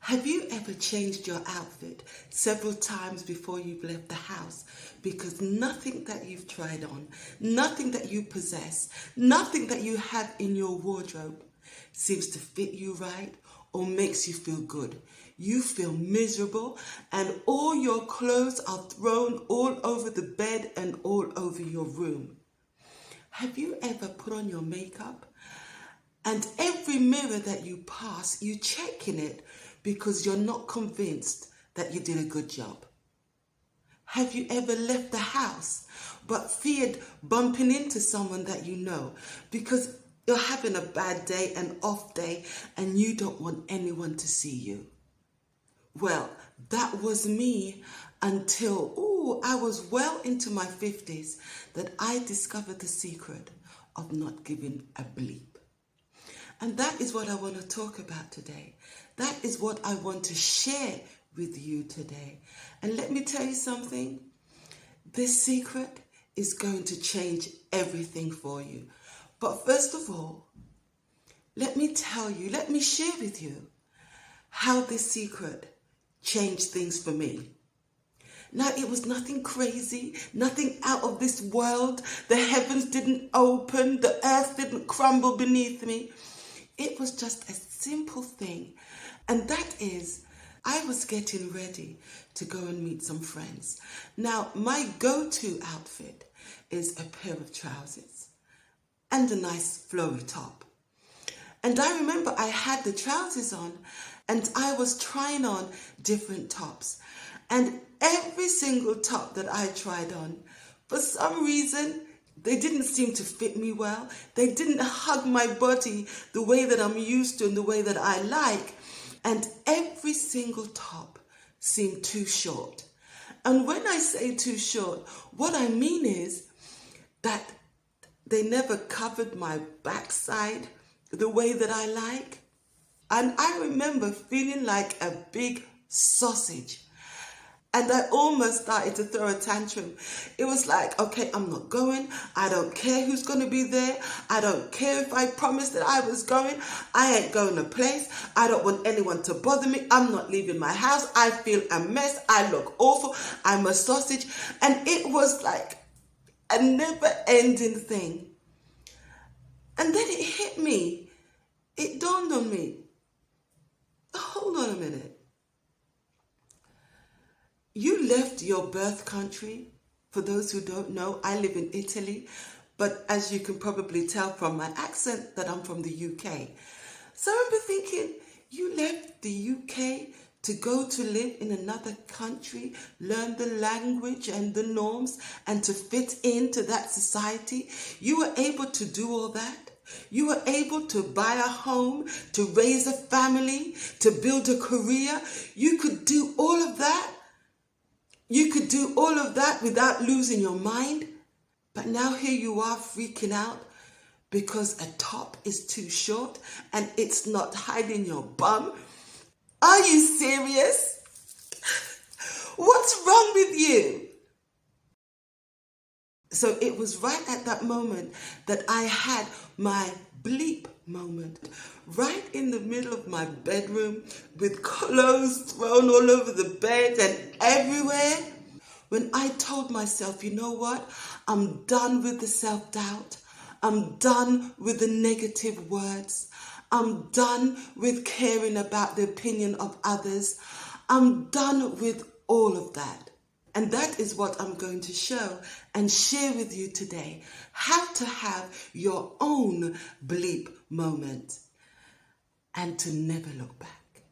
Have you ever changed your outfit several times before you've left the house because nothing that you've tried on, nothing that you possess, nothing that you have in your wardrobe seems to fit you right or makes you feel good? You feel miserable and all your clothes are thrown all over the bed and all over your room. Have you ever put on your makeup and every mirror that you pass, you check in it because you're not convinced that you did a good job? Have you ever left the house but feared bumping into someone that you know because you're having a bad day, an off day, and you don't want anyone to see you? Well, that was me until, I was well into my 50s that I discovered the secret of not giving a bleep. And that is what I want to talk about today. That is what I want to share with you today. And let me tell you something. This secret is going to change everything for you. But first of all, let me share with you how this secret changed things for me. Now, it was nothing crazy, nothing out of this world. The heavens didn't open, the earth didn't crumble beneath me. It was just a simple thing. And that is, I was getting ready to go and meet some friends. Now, my go-to outfit is a pair of trousers and a nice flowy top. And I remember I had the trousers on and I was trying on different tops. And every single top that I tried on, for some reason, they didn't seem to fit me well. They didn't hug my body the way that I'm used to and the way that I like. And every single top seemed too short. And when I say too short, what I mean is that they never covered my backside the way that I like. And I remember feeling like a big sausage. And I almost started to throw a tantrum. It was like, okay, I'm not going. I don't care who's going to be there. I don't care if I promised that I was going. I ain't going to place. I don't want anyone to bother me. I'm not leaving my house. I feel a mess. I look awful. I'm a sausage. And it was like a never-ending thing. And then it hit me. It dawned on me. Hold on a minute. You left your birth country. For those who don't know, I live in Italy, but as you can probably tell from my accent that I'm from the UK. So I remember thinking, you left the UK to go to live in another country, learn the language and the norms, and to fit into that society. You were able to do all that. You were able to buy a home, to raise a family, to build a career. You could do all of that. You could do all of that without losing your mind. But now here you are freaking out because a top is too short and it's not hiding your bum. Are you serious? What's wrong with you? So it was right at that moment that I had my bleep moment, right in the middle of my bedroom with clothes thrown all over the bed and everywhere, when I told myself, you know what, I'm done with the self-doubt, I'm done with the negative words, I'm done with caring about the opinion of others, I'm done with all of that. And that is what I'm going to show and share with you today. How to have your own bleep moment and to never look back.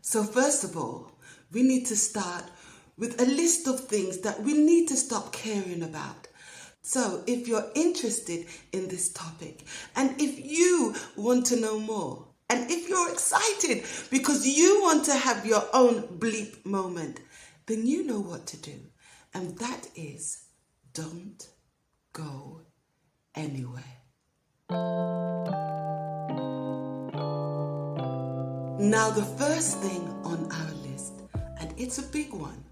So first of all, we need to start with a list of things that we need to stop caring about. So if you're interested in this topic and if you want to know more, and if you're excited because you want to have your own bleep moment, then you know what to do. And that is, don't go anywhere. Now, the first thing on our list, and it's a big one,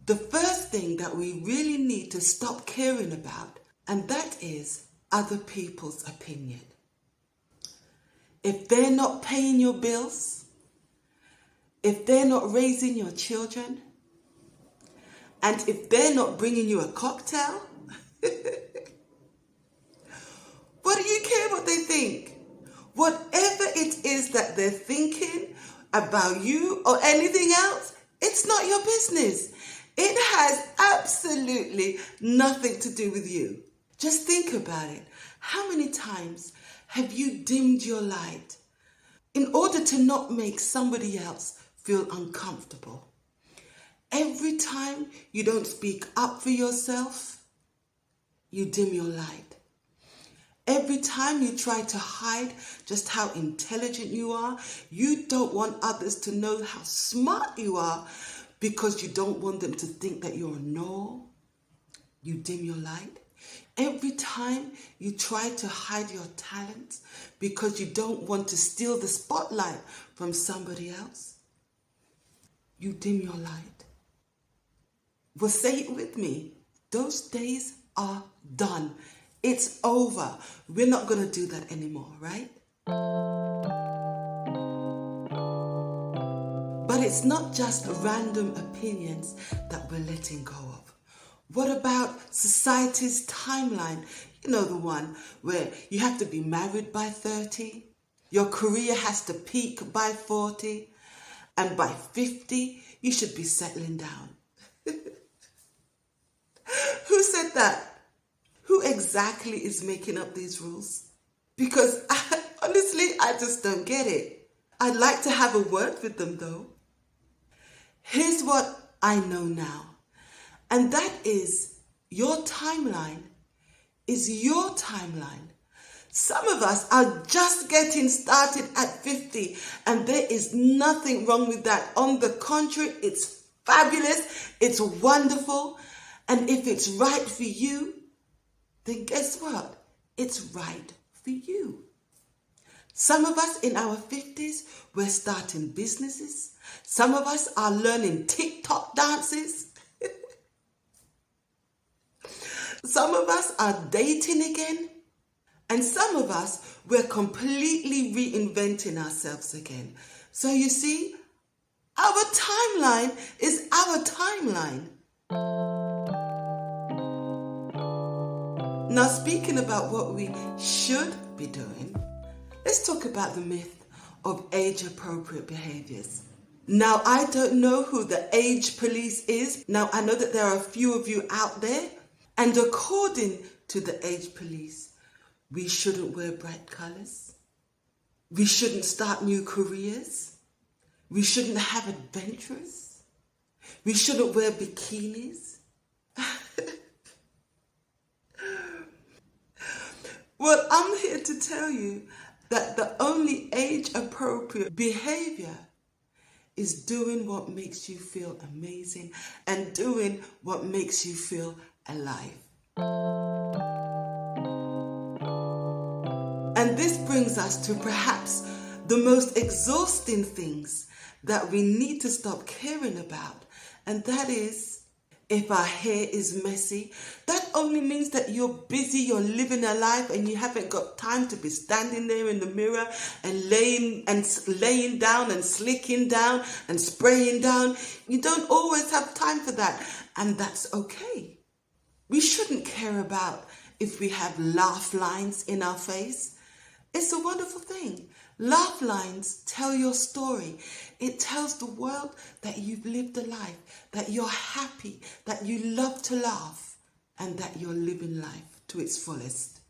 the first thing that we really need to stop caring about, and that is other people's opinion. if they're not paying your bills, if they're not raising your children, and if they're not bringing you a cocktail, what do you care what they think? Whatever it is that they're thinking about you or anything else, it's not your business. It has absolutely nothing to do with you. Just think about it. How many times have you dimmed your light in order to not make somebody else feel uncomfortable? Every time you don't speak up for yourself, you dim your light. Every time you try to hide just how intelligent you are, you don't want others to know how smart you are because you don't want them to think that you're a know-all, you dim your light. Every time you try to hide your talents because you don't want to steal the spotlight from somebody else, you dim your light. Well, say it with me. Those days are done. It's over. We're not going to do that anymore, right? But it's not just random opinions that we're letting go of. What about society's timeline? You know, the one where you have to be married by 30, your career has to peak by 40, and by 50, you should be settling down. Who said that? Who exactly is making up these rules? Because honestly, I just don't get it. I'd like to have a word with them though. Here's what I know now. And that is your timeline is your timeline. Some of us are just getting started at 50 and there is nothing wrong with that. On the contrary, it's fabulous. It's wonderful. And if it's right for you, then guess what? It's right for you. Some of us in our 50s, we're starting businesses. Some of us are learning TikTok dances. Some of us are dating again. And some of us, we're completely reinventing ourselves again. So you see, our timeline is our timeline. Now, speaking about what we should be doing, let's talk about the myth of age-appropriate behaviours. Now, I don't know who the age police is. Now, I know that there are a few of you out there. And according to the age police, we shouldn't wear bright colours. We shouldn't start new careers. We shouldn't have adventures. We shouldn't wear bikinis. Well, I'm here to tell you that the only age-appropriate behaviour is doing what makes you feel amazing and doing what makes you feel alive. And this brings us to perhaps the most exhausting things that we need to stop caring about, and that is if our hair is messy. That only means that you're busy, you're living a life and you haven't got time to be standing there in the mirror and laying down and slicking down and spraying down. You don't always have time for that, and that's okay. We shouldn't care about if we have laugh lines in our face. It's a wonderful thing. Laugh lines tell your story. It tells the world that you've lived a life, that you're happy, that you love to laugh, and that you're living life to its fullest.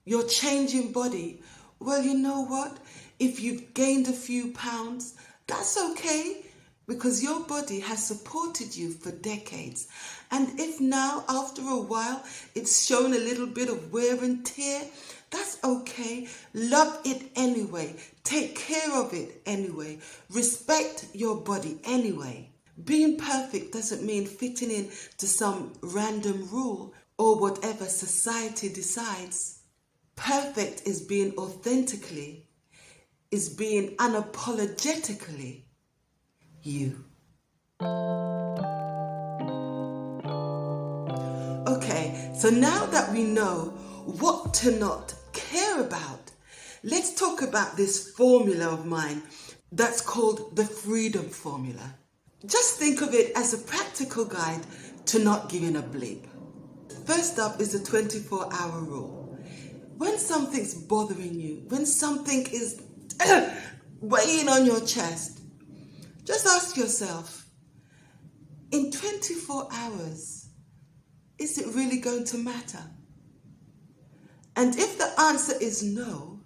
Your changing body, well, you know what? If you've gained a few pounds, that's okay, because your body has supported you for decades. And if now, after a while, it's shown a little bit of wear and tear, that's okay. Love it anyway. Take care of it anyway. Respect your body anyway. Being perfect doesn't mean fitting in to some random rule or whatever society decides. Perfect is being authentically, is being unapologetically you. Okay, so now that we know what to not care about, Let's talk about this formula of mine that's called the freedom formula. Just think of it as a practical guide to not giving a bleep. First up is the 24-hour rule. When something's bothering you, when something is weighing on your chest, just ask yourself, in 24 hours, is it really going to matter? And if the answer is no,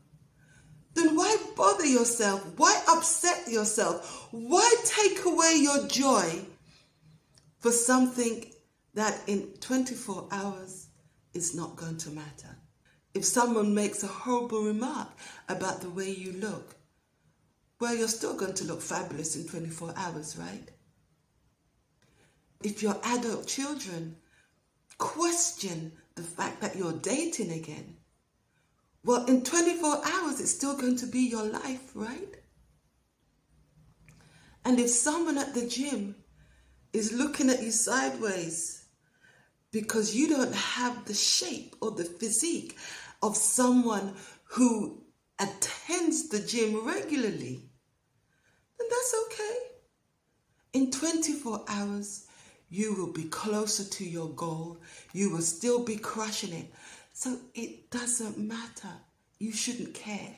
then why bother yourself? Why upset yourself? Why take away your joy for something that in 24 hours is not going to matter? If someone makes a horrible remark about the way you look, well, you're still going to look fabulous in 24 hours, right? If your adult children question the fact that you're dating again, well, in 24 hours, it's still going to be your life, right? And if someone at the gym is looking at you sideways because you don't have the shape or the physique of someone who attends the gym regularly, then that's okay. In 24 hours, you will be closer to your goal. You will still be crushing it. So it doesn't matter. You shouldn't care.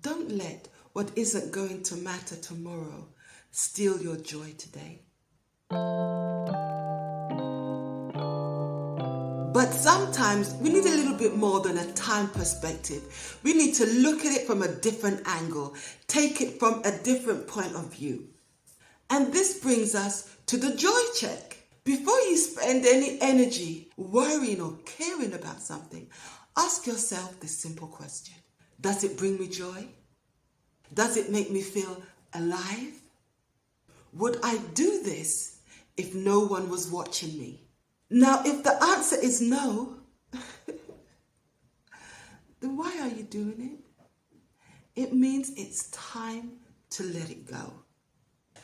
Don't let what isn't going to matter tomorrow steal your joy today. But sometimes we need a little bit more than a time perspective. We need to look at it from a different angle, take it from a different point of view. And this brings us to the joy check. Before you spend any energy worrying or caring about something, ask yourself this simple question. Does it bring me joy? Does it make me feel alive? Would I do this if no one was watching me? Now, if the answer is no, then why are you doing it? It means it's time to let it go.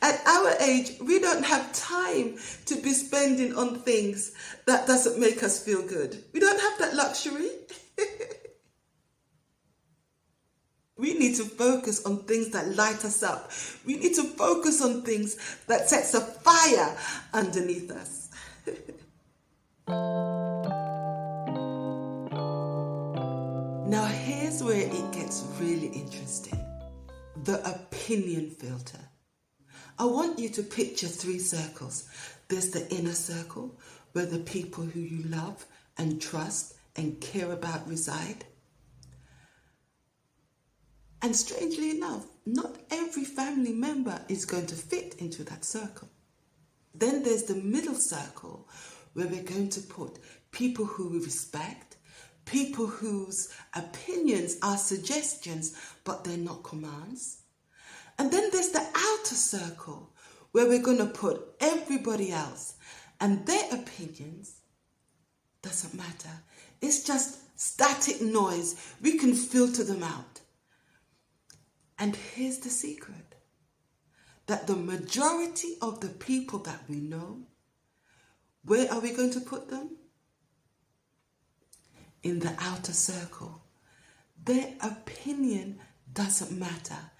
At our age, we don't have time to be spending on things that doesn't make us feel good. We don't have that luxury. We need to focus on things that light us up. We need to focus on things that sets a fire underneath us. Now here's where it gets really interesting. The opinion filter. I want you to picture 3 circles. There's the inner circle, where the people who you love and trust and care about reside. And strangely enough, not every family member is going to fit into that circle. Then there's the middle circle, where we're going to put people who we respect, people whose opinions are suggestions, but they're not commands. And then there's the outer circle, where we're going to put everybody else, and their opinions doesn't matter. It's just static noise. We can filter them out. And here's the secret, that the majority of the people that we know, where are we going to put them? In the outer circle. Their opinion doesn't matter.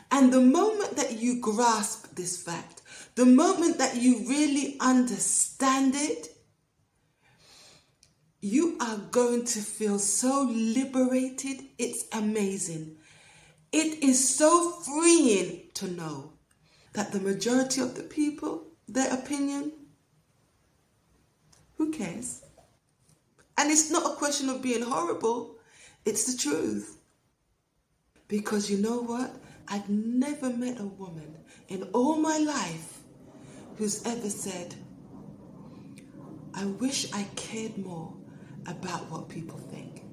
And the moment that you grasp this fact, the moment that you really understand it, you are going to feel so liberated. It's amazing. It is so freeing to know that the majority of the people, their opinion, who cares? And it's not a question of being horrible. It's the truth. Because you know what? I've never met a woman in all my life who's ever said, I wish I cared more about what people think.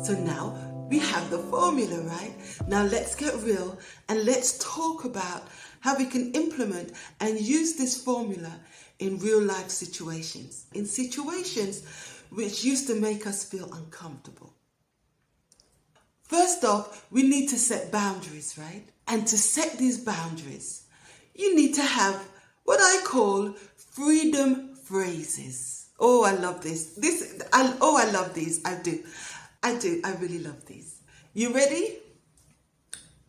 So now we have the formula, right? Now let's get real and let's talk about how we can implement and use this formula in real life situations. In situations which used to make us feel uncomfortable. First off, we need to set boundaries, right? And to set these boundaries, you need to have what I call freedom phrases. Oh, I love this. I love these. I do. I do. I really love these. You ready?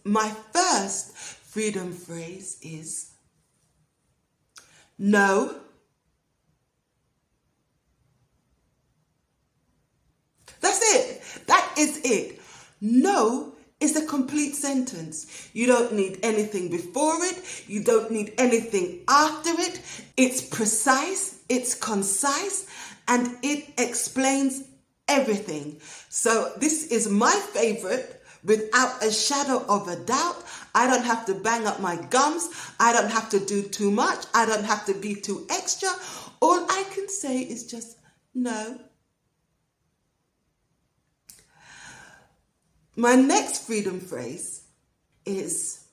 My first freedom phrase is no. That's it. That is it. No is a complete sentence. You don't need anything before it. You don't need anything after it. It's precise, it's concise, and it explains everything. So this is my favorite without a shadow of a doubt. I don't have to bang up my gums. I don't have to do too much. I don't have to be too extra. All I can say is just no. My next freedom phrase is,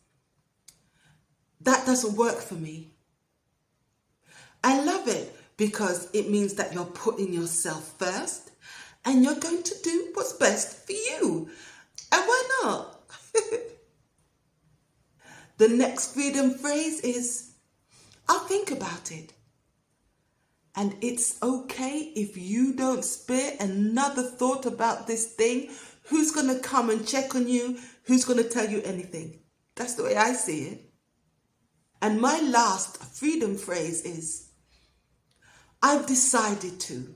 that doesn't work for me. I love it because it means that you're putting yourself first and you're going to do what's best for you. And why not? The next freedom phrase is, I'll think about it. And it's okay if you don't spare another thought about this thing. Who's going to come and check on you? Who's going to tell you anything? That's the way I see it. And my last freedom phrase is, I've decided to.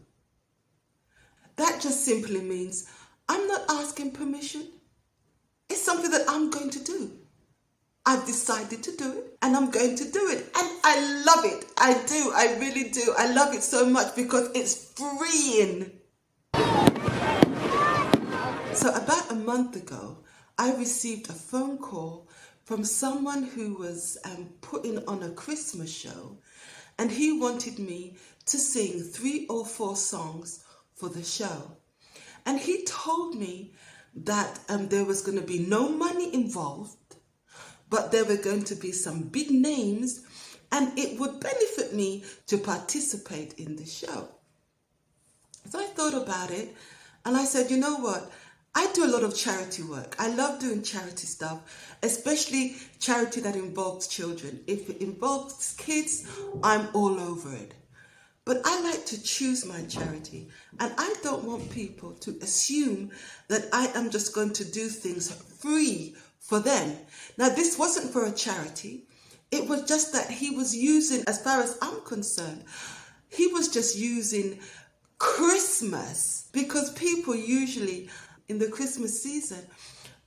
That just simply means I'm not asking permission. It's something that I'm going to do. I've decided to do it and I'm going to do it. And I love it. I do. I really do. I love it so much because it's freeing. So about a month ago, I received a phone call from someone who was putting on a Christmas show, and he wanted me to sing 3 or 4 songs for the show. And he told me that there was going to be no money involved, but there were going to be some big names, and it would benefit me to participate in the show. So I thought about it, and I said, you know what? I do a lot of charity work. I love doing charity stuff, especially charity that involves children. If it involves kids, I'm all over it. But I like to choose my charity, and I don't want people to assume that I am just going to do things free for them. Now, this wasn't for a charity. It was just that he was using, as far as I'm concerned, he was just using Christmas, because people usually in the Christmas season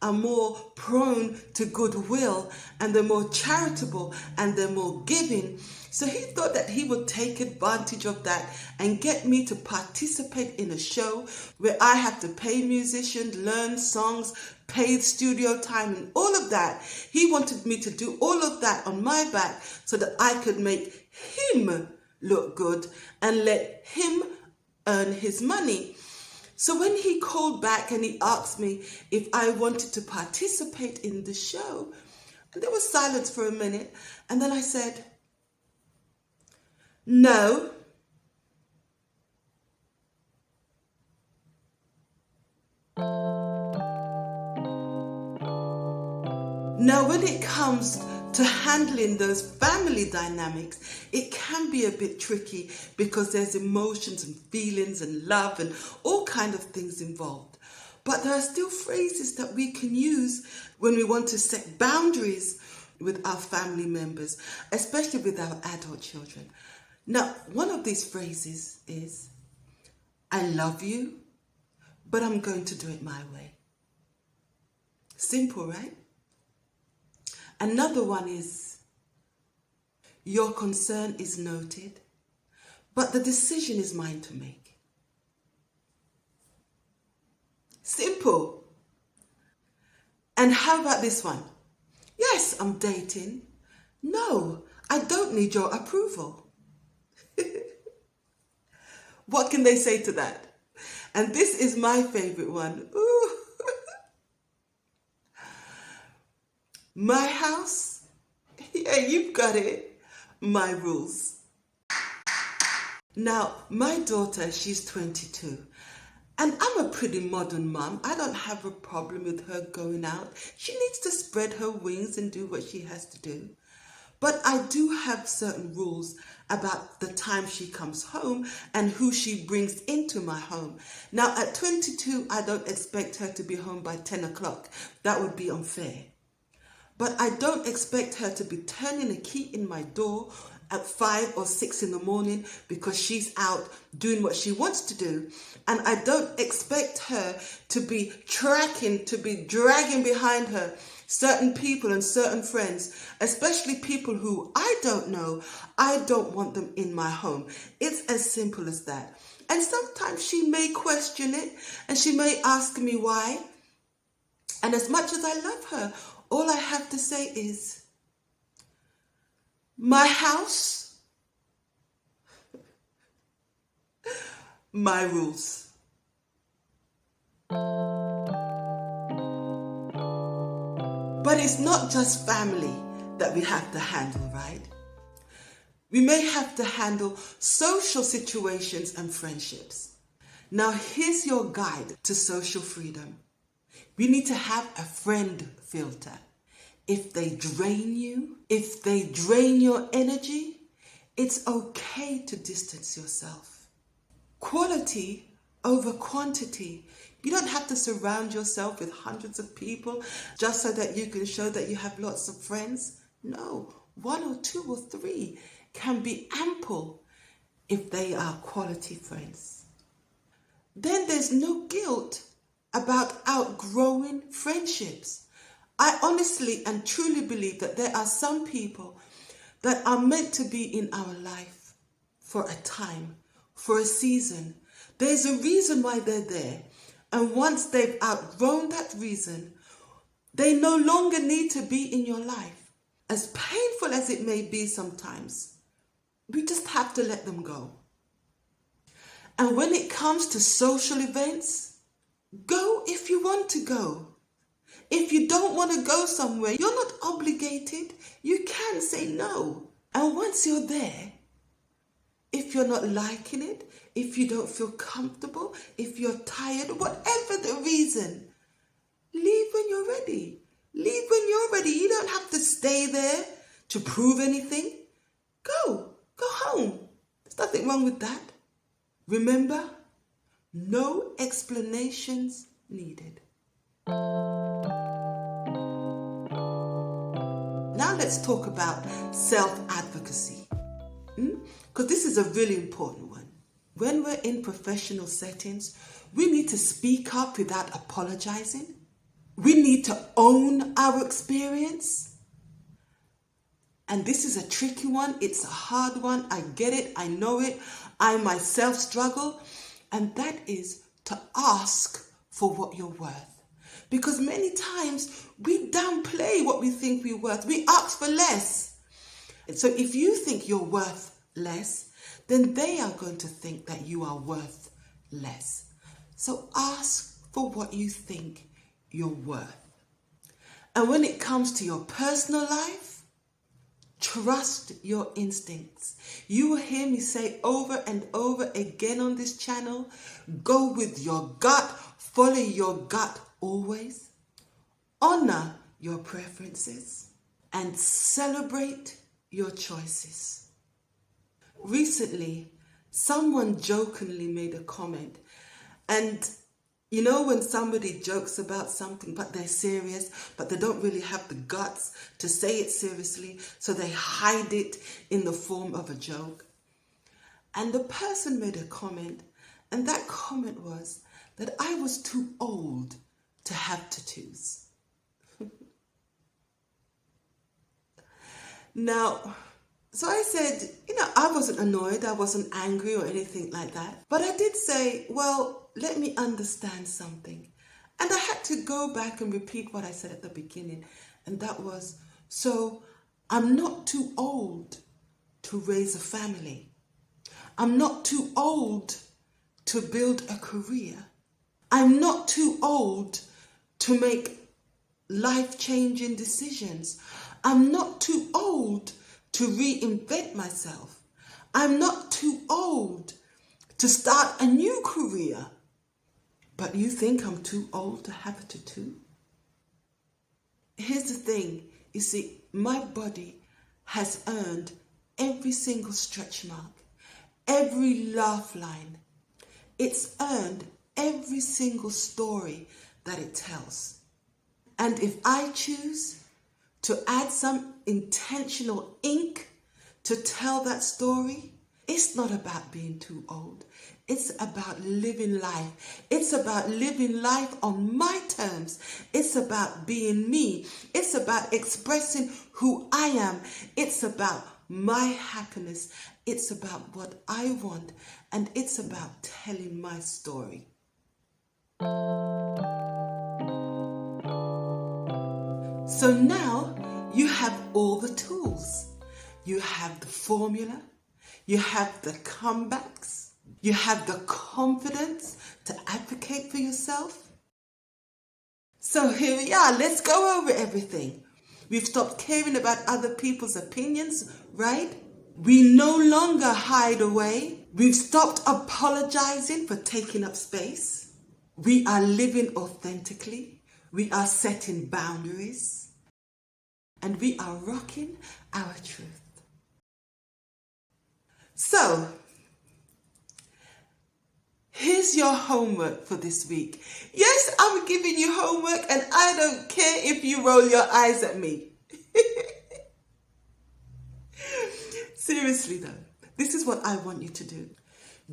are more prone to goodwill, and they're more charitable and they're more giving. So he thought that he would take advantage of that and get me to participate in a show where I have to pay musicians, learn songs, pay studio time and all of that. He wanted me to do all of that on my back so that I could make him look good and let him earn his money. So when he called back and he asked me if I wanted to participate in the show, and there was silence for a minute, and then I said, no. Now, when it comes to handling those family dynamics, it can be a bit tricky because there's emotions and feelings and love and all kind of things involved. But there are still phrases that we can use when we want to set boundaries with our family members, especially with our adult children. Now, one of these phrases is, I love you, but I'm going to do it my way. Simple, right? Another one is, your concern is noted, but the decision is mine to make. Simple. And how about this one? Yes, I'm dating. No, I don't need your approval. What can they say to that? And this is my favorite one. Ooh. My house, yeah, you've got it. My rules. Now, my daughter, she's 22, and I'm a pretty modern mom. I don't have a problem with her going out. She needs to spread her wings and do what she has to do. But I do have certain rules about the time she comes home and who she brings into my home. Now, at 22, I don't expect her to be home by 10 o'clock. That would be unfair. But I don't expect her to be turning a key in my door at 5 or 6 in the morning because she's out doing what she wants to do. And I don't expect her to be dragging behind her certain people and certain friends, especially people who I don't know. I don't want them in my home. It's as simple as that. And sometimes she may question it and she may ask me why. And as much as I love her, all I have to say is, my house, my rules. But it's not just family that we have to handle, right? We may have to handle social situations and friendships. Now, here's your guide to social freedom. We need to have a friend filter. If they drain you, if they drain your energy, it's okay to distance yourself. Quality over quantity. You don't have to surround yourself with hundreds of people just so that you can show that you have lots of friends. No, 1 or 2 or 3 can be ample if they are quality friends. Then there's no guilt about outgrowing friendships. I honestly and truly believe that there are some people that are meant to be in our life for a time, for a season. There's a reason why they're there. And once they've outgrown that reason, they no longer need to be in your life. As painful as it may be sometimes, we just have to let them go. And when it comes to social events, go if you want to go. If you don't want to go somewhere, you're not obligated. You can say no. And once you're there, if you're not liking it, if you don't feel comfortable, if you're tired, whatever the reason, leave when you're ready. Leave when you're ready. You don't have to stay there to prove anything. Go home. There's nothing wrong with that. Remember, no explanations needed. Now let's talk about self-advocacy. Because this is a really important one. When we're in professional settings, we need to speak up without apologizing. We need to own our experience. And this is a tricky one. It's a hard one. I get it. I know it. I myself struggle. And that is to ask for what you're worth. Because many times we downplay what we think we're worth. We ask for less. And so if you think you're worth less, then they are going to think that you are worth less. So ask for what you think you're worth. And when it comes to your personal life, trust your instincts. You will hear me say over and over again on this channel, go with your gut, follow your gut always, honor your preferences, and celebrate your choices. Recently, someone jokingly made a comment, and you know when somebody jokes about something but they're serious, but they don't really have the guts to say it seriously, so they hide it in the form of a joke. And the person made a comment, and that comment was that I was too old to have tattoos. Now, so I said, I wasn't annoyed, I wasn't angry or anything like that. But I did say, well, let me understand something. And I had to go back and repeat what I said at the beginning. And that was, so I'm not too old to raise a family. I'm not too old to build a career. I'm not too old to make life-changing decisions. I'm not too old to reinvent myself. I'm not too old to start a new career. But you think I'm too old to have a tattoo? Here's the thing. You see, my body has earned every single stretch mark, every laugh line. It's earned every single story that it tells. And if I choose to add some intentional ink to tell that story, it's not about being too old. It's about living life. It's about living life on my terms. It's about being me. It's about expressing who I am. It's about my happiness. It's about what I want. And it's about telling my story. So now you have all the tools. You have the formula. You have the comebacks. You have the confidence to advocate for yourself. So here we are. Let's go over everything. We've stopped caring about other people's opinions, right? We no longer hide away. We've stopped apologizing for taking up space. We are living authentically. We are setting boundaries. And we are rocking our truth. So, here's your homework for this week. Yes, I'm giving you homework and I don't care if you roll your eyes at me. Seriously though, this is what I want you to do.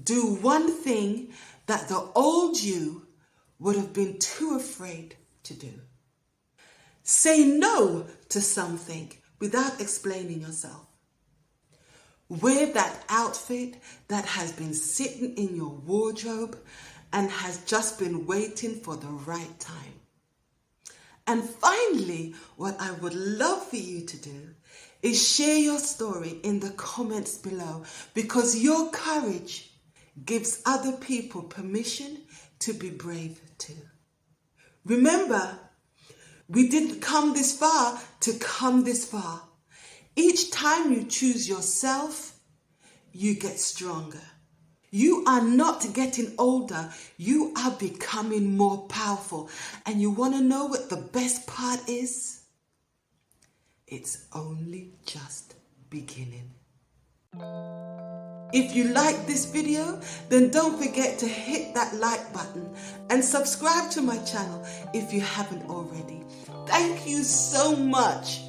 Do one thing that the old you would have been too afraid to do. Say no to something without explaining yourself. Wear that outfit that has been sitting in your wardrobe and has just been waiting for the right time. And finally, what I would love for you to do is share your story in the comments below, because your courage gives other people permission to be brave too. Remember, we didn't come this far to come this far. Each time you choose yourself, you get stronger. You are not getting older, you are becoming more powerful. And you want to know what the best part is? It's only just beginning. If you like this video, then don't forget to hit that like button and subscribe to my channel if you haven't already. Thank you so much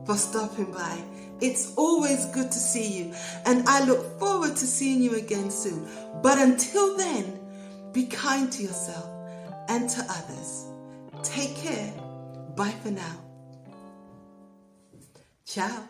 for stopping by. It's always good to see you, and I look forward to seeing you again soon. But until then, be kind to yourself and to others. Take care. Bye for now. Ciao.